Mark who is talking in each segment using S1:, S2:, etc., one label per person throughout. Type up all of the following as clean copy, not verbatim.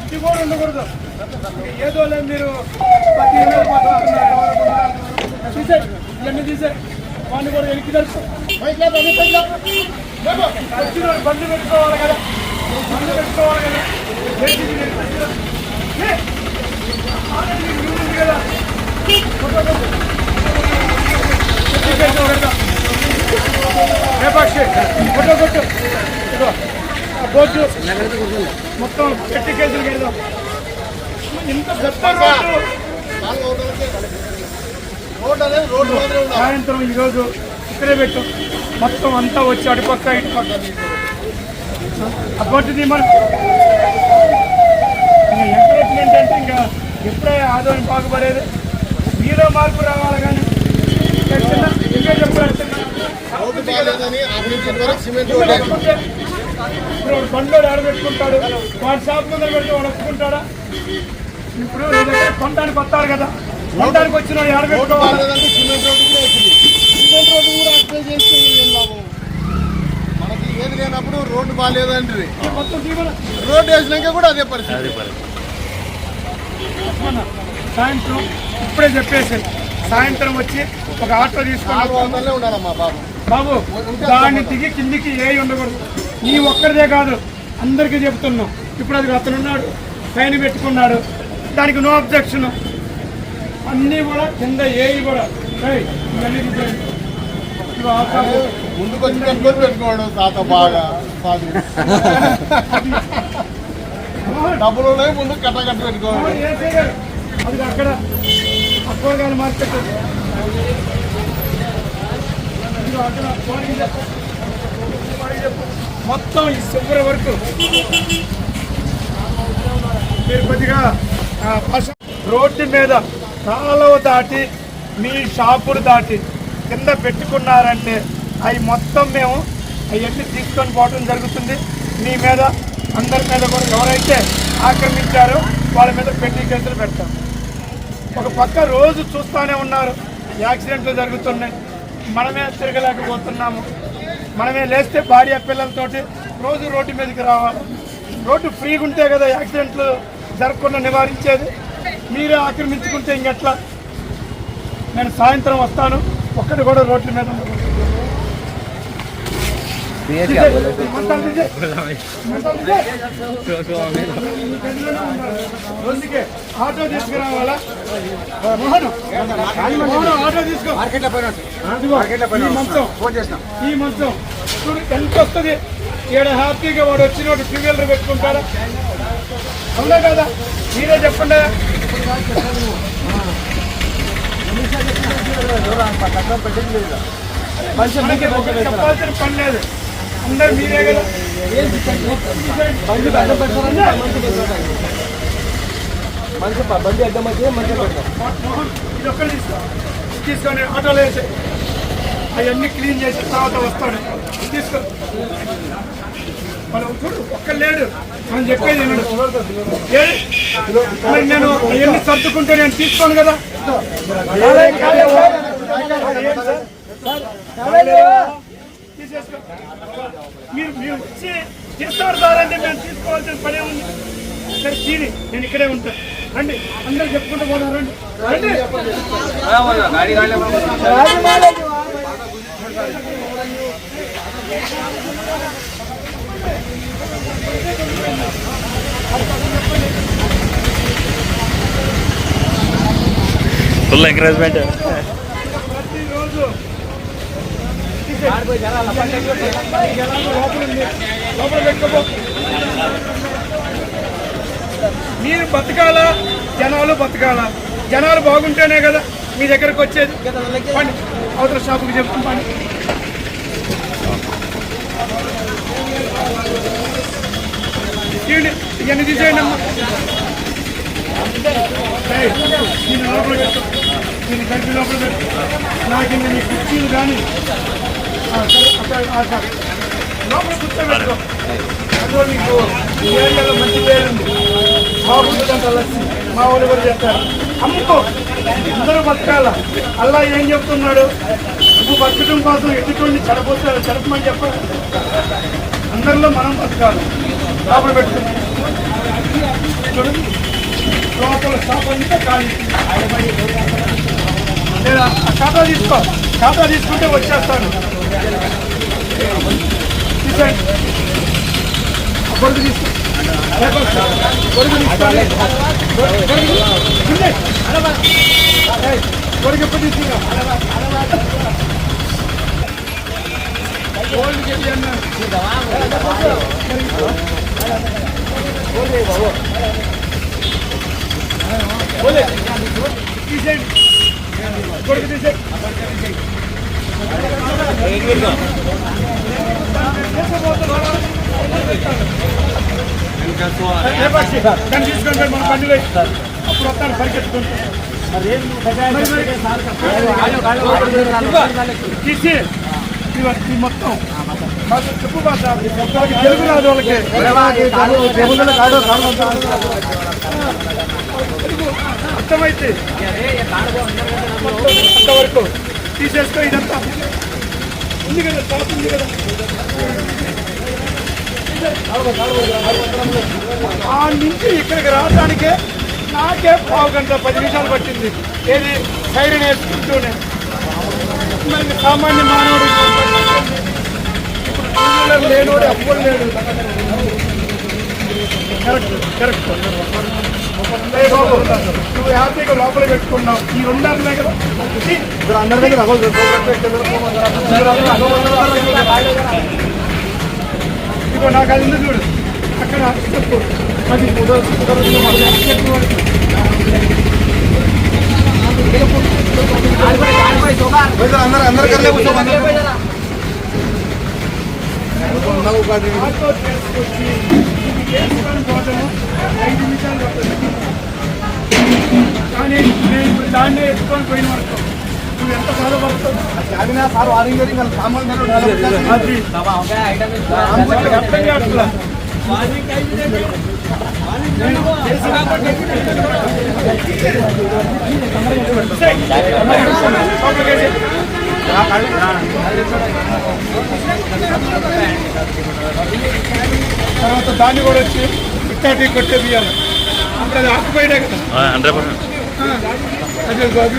S1: ఇది కూడా ఉండకూడదు. ఏదో లేదు మీరు ఇవన్నీ తీసే వాడిని కూడా వెనక్కి తెలుసు. బండి పెట్టుకోవాలి కదా, బండి పెట్టుకోవాలి కదా. రేపాక్షి ఫోటో కొట్టు. బోర్డు మొత్తం పెట్టి కేసులు కడదాం. ఇంత పెద్ద రోడ్డు సాయంత్రం ఈరోజు ఇక్కడే పెట్టు. మొత్తం అంతా వచ్చి అటుపక్క ఇటుపక్క అటువంటిది. మనం ఎంకరేజ్మెంట్ అంటే ఇంకా ఎప్పుడే ఆదోని బాగుపడేది. మీలో మార్పు రావాలి కానీ ఇంకే చెప్పారు. ఇప్పుడు బండ్లో ఆడబెట్టుకుంటాడు, వాడి షాప్ ముందర పెడితే వాడు ఒప్పుకుంటాడా? ఇప్పుడు కొనడానికి వస్తారు కదా, కొనడానికి వచ్చిన ఆడబెట్టుకోవాలి.
S2: మనకి ఏది లేనప్పుడు రోడ్డు బాగాలేదండి. రోడ్డు వేసినాక కూడా అదే పరిస్థితి.
S1: సాయంత్రం ఇప్పుడే చెప్పేసి సాయంత్రం వచ్చి ఒక ఆటో తీసుకొని
S2: ఉండాలమ్మా
S1: బాబు. దాన్ని దిగి కిందికి ఏ ఉండకూడదు. నీ ఒక్కరిదే కాదు, అందరికీ చెప్తున్నాం. ఇప్పుడు అది అతనున్నాడు, ఫైన్ పెట్టుకున్నాడు, దానికి నో అబ్జెక్షన్. అన్నీ కూడా కింద ఏవి కూడా ఇవన్నీ
S2: ముందుకు వచ్చి పెట్టుకోవడం తాత బాగా డబ్బులు ఉన్నాయి, ముందు కట్ట పెట్టుకోవాలి.
S1: అది అక్కడ అక్వగాలి మార్కెట్ మొత్తం ఈ శుభ్ర వరకు మీరు కొద్దిగా రోడ్డు మీద కాలువ దాటి మీ షాపులు దాటి కింద పెట్టుకున్నారంటే అవి మొత్తం మేము అవన్నీ తీసుకొని పోవడం జరుగుతుంది. మీ మీద అందరి మీద కూడా ఎవరైతే ఆక్రమించారో వాళ్ళ మీద పెట్టి కేసులు పెడతాం. ఒక పక్క రోజు చూస్తూనే ఉన్నారు యాక్సిడెంట్లు జరుగుతున్నాయి. మనమే తిరగలేకపోతున్నాము. మనమే లేస్తే భార్య పిల్లలతోటి రోజు రోడ్డు మీదకి రావాలి. రోడ్డు ఫ్రీగా ఉంటే కదా యాక్సిడెంట్లు జరగకుండా నివారించేది. మీరే ఆక్రమించుకుంటే ఇంకెట్లా? నేను సాయంత్రం వస్తాను, ఒక్కటి కూడా రోడ్ల మీద ఆటో తీసుకురావాలా? ఆటో తీసుకో. ఈ మంచం చూడు ఎంత వస్తుంది. ఇక్కడ హ్యాపీగా వాడు వచ్చినోడు టూ వీలర్ పెట్టుకుంటారా? అవునా కదా? మీరే చెప్పండి. చెప్పాల్సిన పని లేదు, అందరు మీరే కదా. బండి అడ్డమైతే ఇది ఒక్కరు తీసుకొని ఆటోలో వేసి అవన్నీ క్లీన్ చేసి తర్వాత వస్తాడు. తీసుకో. మనం చూడు ఒక్కరు లేడు, మనం చెప్పేది మరి నేను అవన్నీ సర్దుకుంటే నేను తీసుకోను కదా. మీరు వచ్చి తీసుకుంటారంటే మేము తీసుకోవాల్సిన పనే ఉంది. సరే తీరి, నేను ఇక్కడే ఉంటాను. రండి, అందరూ చెప్పుకుంటూ పోదాం. రండి రండి.
S3: Full encouragement.
S1: ప్రతిరోజు లోపల పెట్టుకోబో. మీరు బతకాలా, జనాలు బతకాలా. జనాలు బాగుంటేనే కదా మీ దగ్గరకు వచ్చేది. పండి అవతల షాపుకి చెప్తాం. పండి ఇవన్నీ తీసేయండి అమ్మా. నేను లోపల పెట్టు, నేను గడిపి లోపల పెట్టు. నాకు నీ కుర్చీలు కానీ లోపల కూర్చోబెట్టుకో. అదో నీకు ఈ ఏరియాలో మంచి పేరుంది. బాగుంటుందంట లక్ష్మి, మా వాళ్ళు కూడా చెప్తారు. అమ్ముకో, అందరూ బతకాల. అల్లా ఏం చెప్తున్నాడు? నువ్వు బతకడం కోసం ఎదుటి చెడపోతాడు, చెడపమని చెప్పాలి. అందరిలో మనం బతకాలి. లోపల పెట్టుకుని చూడండి, లోపల షాప్ అంతా ఖాళీ. లేదా ఖాతా తీసుకో, ఖాతా తీసుకుంటే వచ్చేస్తాను. తీసేయండి, గొడుగు తీసుకో, గొడుగు తీసుకోవాలి. గొడుగు ఎప్పుడు తీసుకురా? గోల్డ్ చెప్పి అన్నా తీసేయండి, గొడుగు తీసేయండి. కానీ తీసుకుంటే మన బండి అప్పుడు వస్తాను పరిగెత్తుకుంటాం. తీసి ఈ మొత్తం చెప్పు భాష తెలుగు రాదు వాళ్ళకి. అర్థమైతే అంతవరకు తీసేసుకో. ఇదంతా ఉంది కదా, షాప్ ఉంది కదా. ఆ నుంచి ఇక్కడికి రావడానికే నాకే 1/2 గంట 10 నిమిషాలు పట్టింది. ఏది సైరన్ వేసుకుంటూనే. మరి సామాన్య మానవుడు ఇప్పుడు లేనోడు అప్పుడు లేడు. Correct correct. బాబు నువ్వు హ్యాపీగా లోపల పెట్టుకున్నావు. ఈ 2 అర్థమే కదా అందరి దగ్గర. ఇదిగో నాకు అది ఉంది చూడు అక్కడ. అది
S2: అందరు కర్లే కూర్చోమని
S1: ఆటో చేసుకొచ్చి ఇది చేసుకొని పోవటము 5 నిమిషాలు పడుతుంది. కానీ నేను దాన్నే ఎత్తుకొని పోయిన వరకు నువ్వు ఎంత బాధపడతావు?
S2: సార్ వారింగ్ సామాన్లు
S1: అర్థం కావట్లా. తర్వాత దాన్ని కూడా వచ్చి ఇట్టాటి కొట్టే బియ్యాలి. అంటే అది ఆకుపోయినా కదా.
S3: 100%.
S1: అదే బాబు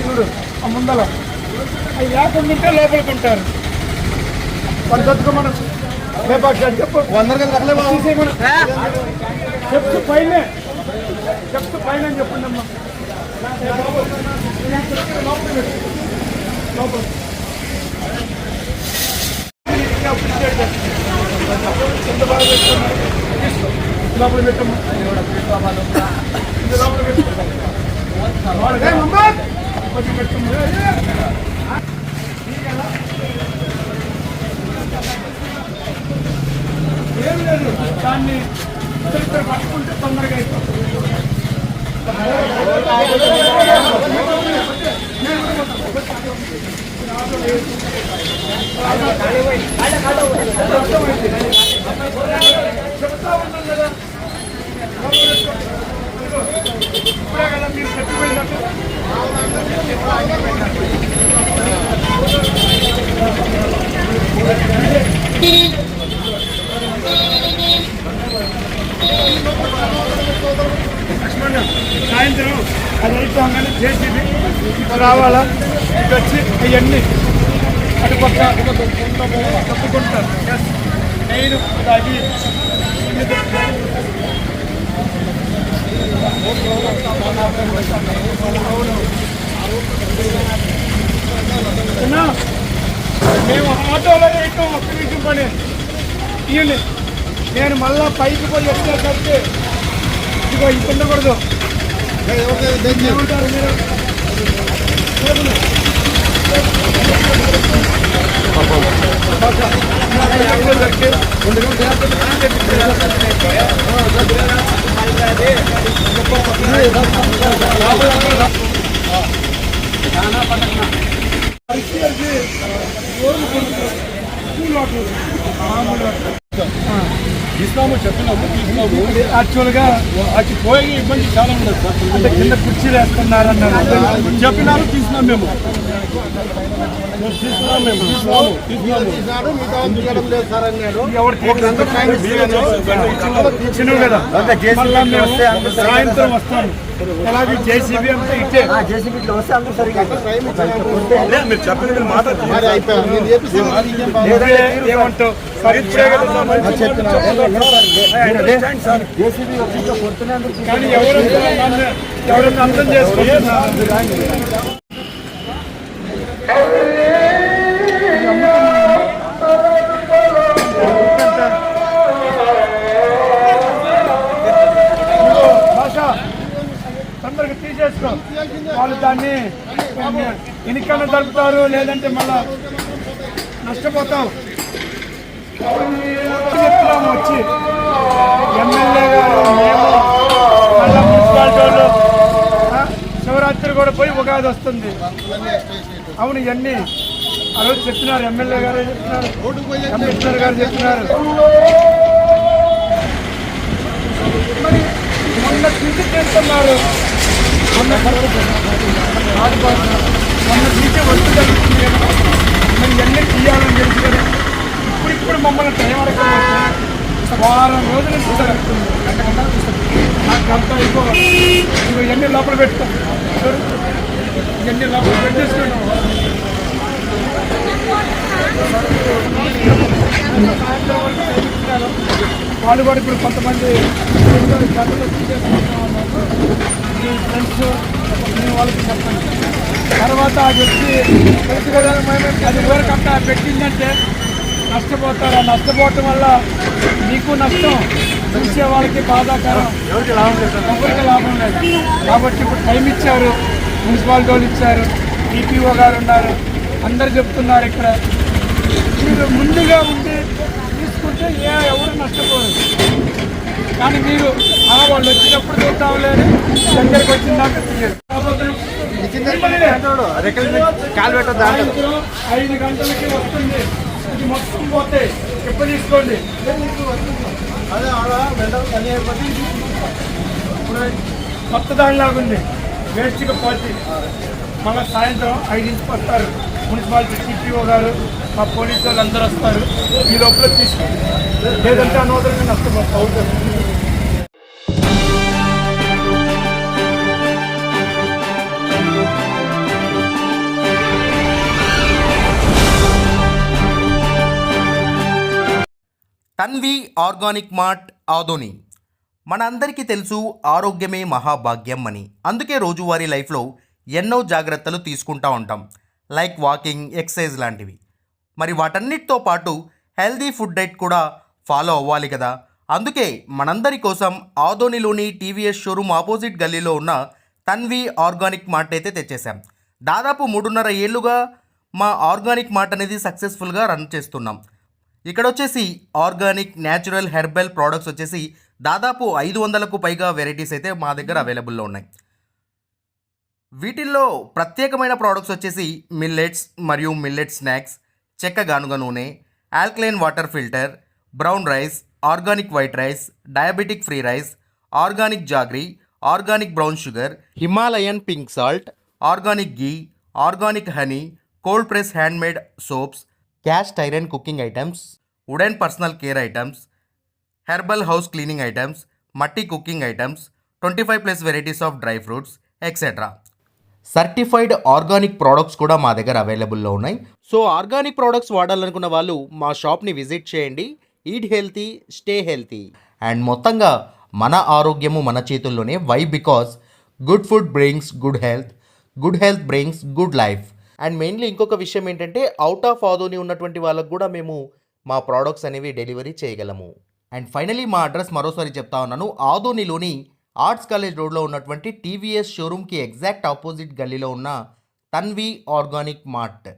S1: చూడు ఆ ముందల అవి లేకుండా లోపలికుంటారు. పద్ధతిగా మనం చెప్పు
S2: 100
S1: చెప్తూ పైన చెప్తూ పైన అని చెప్పండి అమ్మా. లోపల ఎంత బాగా పెట్టుకున్నారు. లోపల పెట్టమ్మా, లోపల పెట్టమ్మా. ఏం లేదు, దాన్ని ఇక్కడ పట్టుకుంటే తొందరగా అయిపోతుంది. చెప్తా ఉన్నాను కదా, ఇప్పుడే కదా మీరు చెప్పిపోయినట్టు. లక్ష్మణ సాయంత్రం అది అయిపోగానే జేసీబీ రావాలా, ఇది వచ్చి అవన్నీ అటుపక్క తప్పుకుంటారు. నేను అది మేము ఆటోలో ఎక్కువ ఒక్క నిమిషం పని ఇవ్వండి. నేను మళ్ళా పైకి పోయి వచ్చేసరికి ఇదిగో ఈ ఉండకూడదు. ఏమంటారు మీరు?
S2: తీసినాము చెప్పినాము తీసినాము
S1: యాక్చువల్గా
S2: అది పోయి ఇబ్బంది చాలా ఉండదు సార్
S1: అంటే కింద కుర్చీలు వేస్తున్నారన్నారు.
S2: చెప్పినాము తీసినాం మేము
S1: చిన్న కదా మళ్ళా మేము సాయంత్రం వస్తాను. అలాగే జేసీబీ అంతా ఇచ్చే
S2: మీరు చెప్పిన మాట
S1: ఏమంటావు కానీ ఎవరైనా అర్థం చేసుకుంటున్నారు. తొందరగా తీసేసుకో. వాళ్ళు దాన్ని ఎన్నికన్నా జరుపుతారు, లేదంటే మళ్ళా నష్టపోతాం. చెప్తున్నాము వచ్చి ఎమ్మెల్యే గారు మేము మళ్ళా మున్సిపాలిటీ వాళ్ళు శివరాత్రి కూడా పోయి ఉగాది వస్తుంది. అవును ఇవన్నీ ఆ రోజు చెప్తున్నారు, ఎమ్మెల్యే గారు చెప్తున్నారు, కమిషనర్ గారు చెప్తున్నారు. మరి మొన్న తీసి చేస్తున్నారు, మొన్న తీసే వస్తు జరుగుతుంది కదా, మరి ఇవన్నీ తీయాలని తెలుసు కదా. ఇప్పుడు మమ్మల్ని టైం వరకు వారం రోజుల నుంచి జరుగుతుంది. నాకంతా ఇవన్నీ లోపల పెట్టుకో, ఇవన్నీ లోపల పెట్టేసుకోండి. వాళ్ళు కూడా ఇప్పుడు కొంతమంది ఫ్రెండ్స్ వాళ్ళకి చెప్పండి. తర్వాత అది వచ్చి తెలుసు కదా, అది ఎవరికంతా పెట్టిందంటే నష్టపోతారు. ఆ నష్టపోవటం వల్ల మీకు నష్టం, చూసే వాళ్ళకి బాధాకరం, ఎవరికి లాభం లేదు. కాబట్టి ఇప్పుడు టైం ఇచ్చారు, మున్సిపాలిటీ వాళ్ళు ఇచ్చారు, ఈపీఓ గారు ఉన్నారు, అందరు చెప్తున్నారు. ఇక్కడ మీరు ముందుగా ఉండి తీసుకుంటే ఎవరు నష్టపోరు. కానీ మీరు వాళ్ళు వచ్చినప్పుడు చూద్దాం లేదు, దగ్గరికి వచ్చిన దాకా తీయరు. సాయంత్రం 5 గంటలకి వస్తుంది. ఇది మొత్తం పోతే ఎప్పుడు తీసుకోండి. కొత్త దానిలాగుంది, వేస్ట్గా పోతే మళ్ళీ సాయంత్రం 5ంటికి వస్తారు. మున్సిపాలిటీ సిపిఓ గారు, మా పోలీసు వాళ్ళు అందరూ వస్తారు. ఈ లోపల తీసుకోండి, లేదంటే అనవసరంగా నష్టపోతాం.
S4: Tanvi organic mart Adoni. మనందరికీ తెలుసు ఆరోగ్యమే మహాభాగ్యం అని. అందుకే రోజువారీ లైఫ్లో ఎన్నో జాగ్రత్తలు తీసుకుంటూ ఉంటాం, లైక్ వాకింగ్, ఎక్సర్సైజ్ లాంటివి. మరి వాటన్నిటితో పాటు హెల్దీ ఫుడ్ డైట్ కూడా ఫాలో అవ్వాలి కదా. అందుకే మనందరి కోసం ఆదోనిలోని టీవీఎస్ షోరూమ్ ఆపోజిట్ గల్లీలో ఉన్న తన్వి ఆర్గానిక్ మార్ట్ అయితే తెచ్చేసాం. దాదాపు 3.5 ఏళ్ళుగా మా ఆర్గానిక్ మార్ట్ అనేది సక్సెస్ఫుల్గా రన్ చేస్తున్నాం. ఇక్కడ వచ్చేసి ఆర్గానిక్, న్యాచురల్, హెర్బల్ ప్రోడక్ట్స్ వచ్చేసి దాదాపు 500కు పైగా వెరైటీస్ అయితే మా దగ్గర అవైలబుల్లో ఉన్నాయి. వీటిల్లో ప్రత్యేకమైన ప్రోడక్ట్స్ వచ్చేసి మిల్లెట్స్ మరియు మిల్లెట్ స్నాక్స్, చెక్క గానుగ నూనె, alkaline water filter, brown rice, organic white rice, diabetic free rice, organic jaggery, organic brown sugar, Himalayan pink salt, organic ghee, organic honey, cold press handmade soaps, cast iron cooking items, wooden personal care items, herbal house cleaning items, మట్టి cooking items, 25+ varieties of dry fruits etcetera. Certified organic products కూడా మా దగ్గర అవైలబుల్లో ఉన్నాయి. So organic products వాడాలనుకున్న వాళ్ళు మా షాప్ని visit చేయండి. Eat healthy, stay healthy. And మొత్తంగా మన ఆరోగ్యము మన చేతుల్లోనే. Why? Because good food brings good health brings good life. And mainly ఇంకొక విషయం ఏంటంటే, అవుట్ ఆఫ్ ఆదోని ఉన్నటువంటి వాళ్ళకు కూడా మేము మా ప్రోడక్ట్స్ అనేవి డెలివరీ చేయగలము. అండ్ ఫైనలీ మా అడ్రస్ మరోసారి చెప్తా ఉన్నాను. ఆదోనిలోని ఆర్ట్స్ కాలేజ్ రోడ్లో ఉన్నటువంటి టీవీఎస్ షోరూమ్కి ఎగ్జాక్ట్ ఆపోజిట్ గల్లీలో ఉన్న తన్వి ఆర్గానిక్ మార్ట్.